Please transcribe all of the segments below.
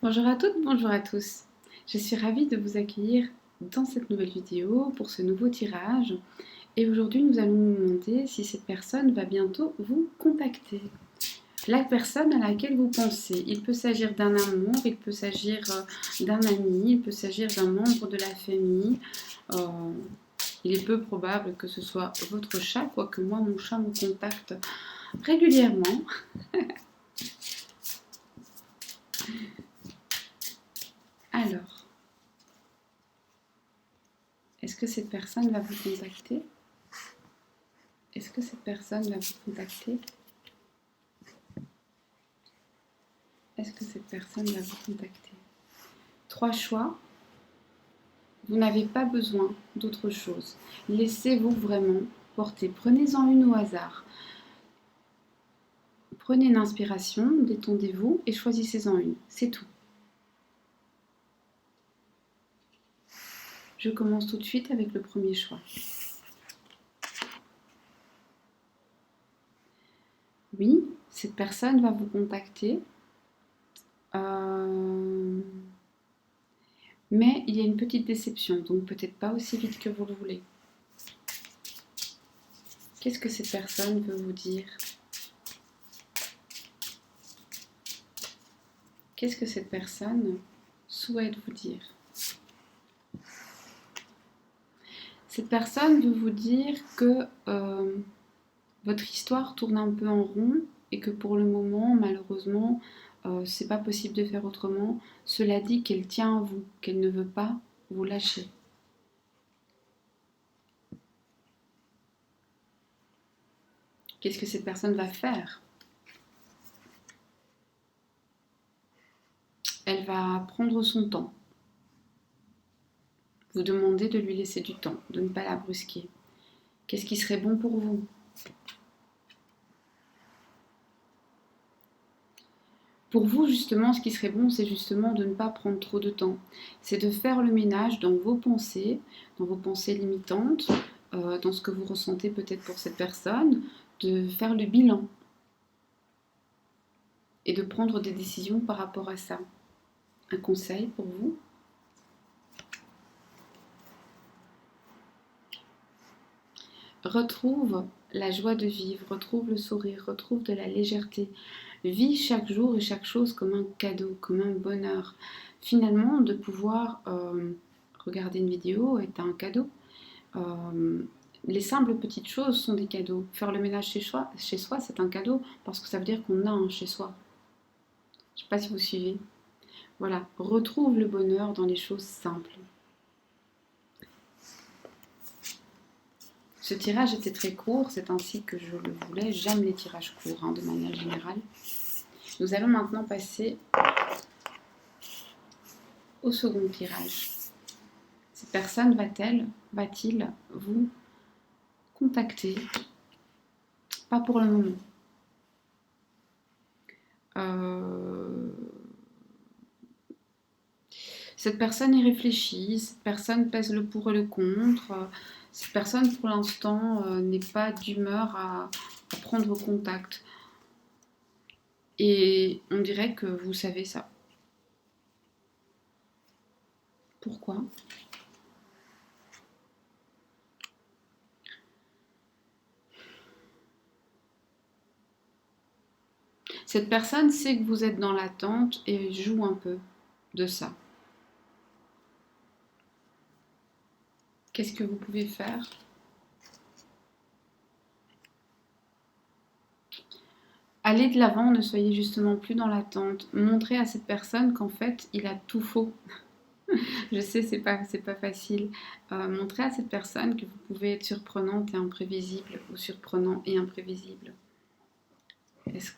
Bonjour à toutes, bonjour à tous. Je suis ravie de vous accueillir dans cette nouvelle vidéo pour ce nouveau tirage. Et aujourd'hui, nous allons nous demander si cette personne va bientôt vous contacter. La personne à laquelle vous pensez. Il peut s'agir d'un amour, il peut s'agir d'un ami, il peut s'agir d'un membre de la famille. Euh, il est peu probable que ce soit votre chat, quoique moi, mon chat me contacte régulièrement. Alors, est-ce que cette personne va vous contacter? Est-ce que cette personne va vous contacter? Est-ce que cette personne va vous contacter? Trois choix. Vous n'avez pas besoin d'autre chose. Laissez-vous vraiment porter. Prenez-en une au hasard. Prenez une inspiration, détendez-vous et choisissez-en une. C'est tout. Je commence tout de suite avec le premier choix. Oui, cette personne va vous contacter. Mais il y a une petite déception, donc peut-être pas aussi vite que vous le voulez. Qu'est-ce que cette personne veut vous dire? Qu'est-ce que cette personne souhaite vous dire? Cette personne veut vous dire que votre histoire tourne un peu en rond et que pour le moment, malheureusement, c'est pas possible de faire autrement. Cela dit qu'elle tient à vous, qu'elle ne veut pas vous lâcher. Qu'est-ce que cette personne va faire? Elle va prendre son temps. Vous demandez de lui laisser du temps, de ne pas la brusquer. Qu'est-ce qui serait bon pour vous? Pour vous, justement, ce qui serait bon, c'est justement de ne pas prendre trop de temps. C'est de faire le ménage dans vos pensées limitantes, dans ce que vous ressentez peut-être pour cette personne, de faire le bilan et de prendre des décisions par rapport à ça. Un conseil pour vous? Retrouve la joie de vivre, retrouve le sourire, retrouve de la légèreté. Vis chaque jour et chaque chose comme un cadeau, comme un bonheur. Finalement, de pouvoir regarder une vidéo est un cadeau. Les simples petites choses sont des cadeaux. Faire le ménage chez soi, c'est un cadeau parce que ça veut dire qu'on a un chez soi. Je ne sais pas si vous suivez. Voilà, retrouve le bonheur dans les choses simples. Ce tirage était très court, c'est ainsi que je le voulais. J'aime les tirages courts, de manière générale. Nous allons maintenant passer au second tirage. Cette personne va-t-il vous contacter? Pas pour le moment. Cette personne y réfléchit, cette personne pèse le pour et le contre. Cette personne, pour l'instant, n'est pas d'humeur à prendre contact. Et on dirait que vous savez ça. Pourquoi? Cette personne sait que vous êtes dans l'attente et joue un peu de ça. Qu'est-ce que vous pouvez faire? Allez de l'avant, ne soyez justement plus dans l'attente. Montrez à cette personne qu'en fait, il a tout faux. Je sais, c'est pas facile. Montrez à cette personne que vous pouvez être surprenante et imprévisible, ou surprenant et imprévisible. Est-ce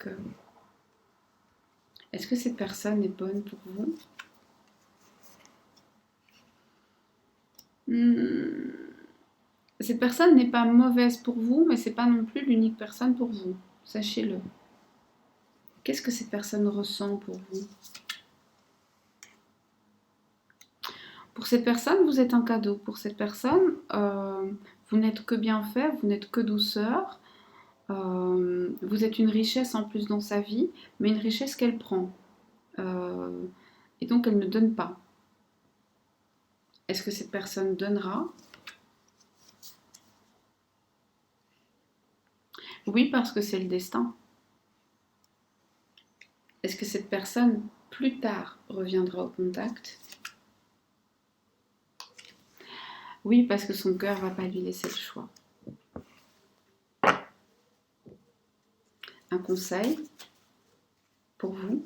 que cette personne est bonne pour vous? Cette personne n'est pas mauvaise pour vous, mais c'est pas non plus l'unique personne pour vous. Sachez-le. Qu'est-ce que cette personne ressent pour vous? Pour cette personne, vous êtes un cadeau. Pour cette personne, vous n'êtes que bienfait, vous n'êtes que douceur. Vous êtes une richesse en plus dans sa vie, mais une richesse qu'elle prend. Et donc elle ne donne pas. Est-ce que cette personne donnera? Oui, parce que c'est le destin. Est-ce que cette personne, plus tard, reviendra au contact? Oui, parce que son cœur ne va pas lui laisser le choix. Un conseil pour vous?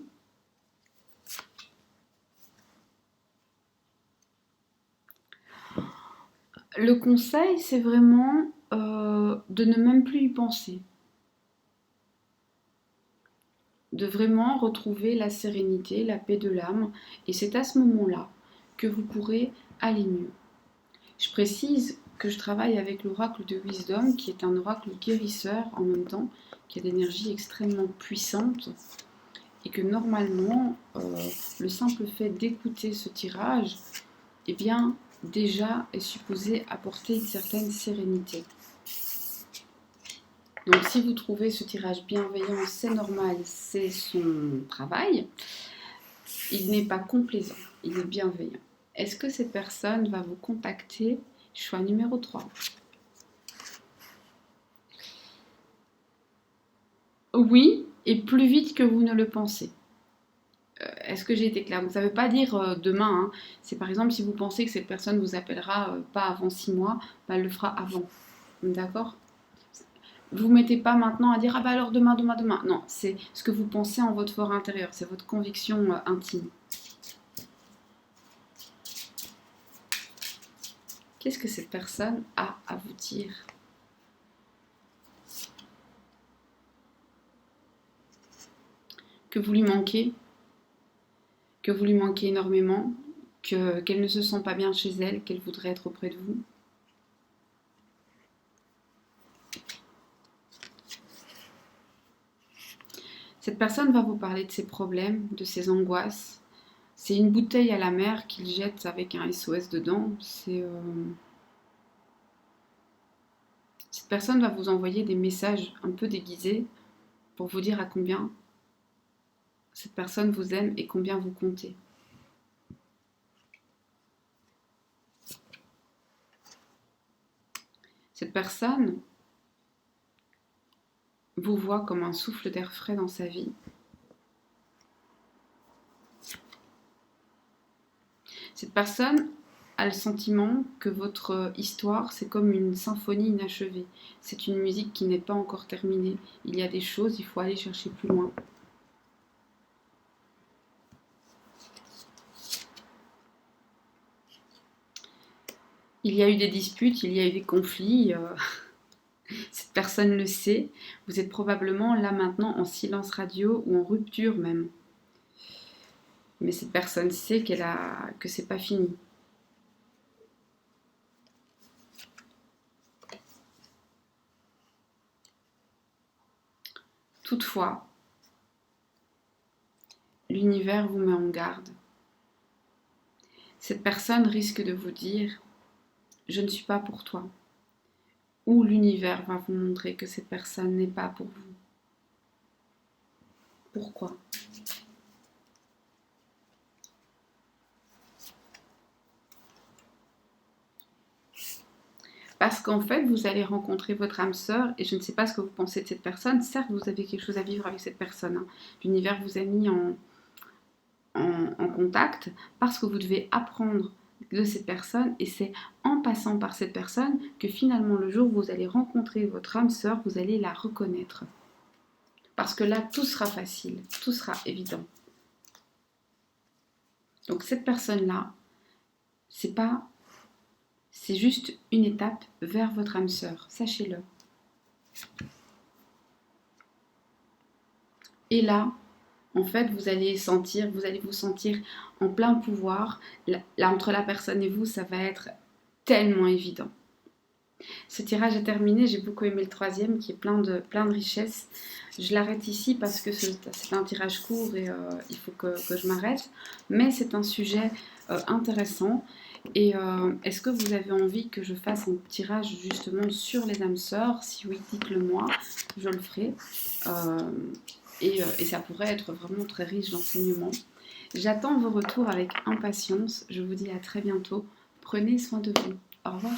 Le conseil, c'est vraiment de ne même plus y penser. De vraiment retrouver la sérénité, la paix de l'âme. Et c'est à ce moment-là que vous pourrez aller mieux. Je précise que je travaille avec l'oracle de Wisdom, qui est un oracle guérisseur en même temps, qui a d'énergie extrêmement puissante. Et que normalement, le simple fait d'écouter ce tirage, eh bien, déjà est supposé apporter une certaine sérénité. Donc si vous trouvez ce tirage bienveillant, c'est normal, c'est son travail. Il n'est pas complaisant, il est bienveillant. Est-ce que cette personne va vous contacter? Choix numéro 3. Oui, et plus vite que vous ne le pensez. Est-ce que j'ai été claire? Donc ça ne veut pas dire demain, hein. C'est par exemple si vous pensez que cette personne vous appellera pas avant 6 mois, bah, elle le fera avant. D'accord? Vous ne mettez pas maintenant à dire ah bah alors demain. Non, c'est ce que vous pensez en votre fort intérieur, c'est votre conviction intime. Qu'est-ce que cette personne a à vous dire? Que vous lui manquez? Que vous lui manquez énormément? Qu'elle ne se sent pas bien chez elle, qu'elle voudrait être auprès de vous? Cette personne va vous parler de ses problèmes, de ses angoisses. C'est une bouteille à la mer qu'il jette avec un SOS dedans. Cette personne va vous envoyer des messages un peu déguisés pour vous dire à combien cette personne vous aime et combien vous comptez. Cette personne vous voit comme un souffle d'air frais dans sa vie. Cette personne a le sentiment que votre histoire, c'est comme une symphonie inachevée. C'est une musique qui n'est pas encore terminée. Il y a des choses, il faut aller chercher plus loin. Il y a eu des disputes, il y a eu des conflits. Cette personne le sait. Vous êtes probablement là maintenant en silence radio ou en rupture même. Mais cette personne sait que c'est pas fini. Toutefois, l'univers vous met en garde. Cette personne risque de vous dire « je ne suis pas pour toi » ou l'univers va vous montrer que cette personne n'est pas pour vous. Pourquoi ? Parce qu'en fait, vous allez rencontrer votre âme sœur et je ne sais pas ce que vous pensez de cette personne. Certes, vous avez quelque chose à vivre avec cette personne. Hein. L'univers vous a mis en contact parce que vous devez apprendre de cette personne et c'est en passant par cette personne que finalement le jour où vous allez rencontrer votre âme sœur, vous allez la reconnaître. Parce que là, tout sera facile, tout sera évident. Donc cette personne-là, c'est juste une étape vers votre âme sœur, sachez-le. Et là, en fait, vous allez vous sentir en plein pouvoir. Là, entre la personne et vous, ça va être tellement évident. Ce tirage est terminé, j'ai beaucoup aimé le troisième qui est plein de richesses. Je l'arrête ici parce que c'est un tirage court et il faut que je m'arrête. Mais c'est un sujet intéressant. Et est-ce que vous avez envie que je fasse un tirage justement sur les âmes sœurs? Si oui, dites-le moi, je le ferai. Et ça pourrait être vraiment très riche d'enseignements. J'attends vos retours avec impatience. Je vous dis à très bientôt. Prenez soin de vous. Au revoir.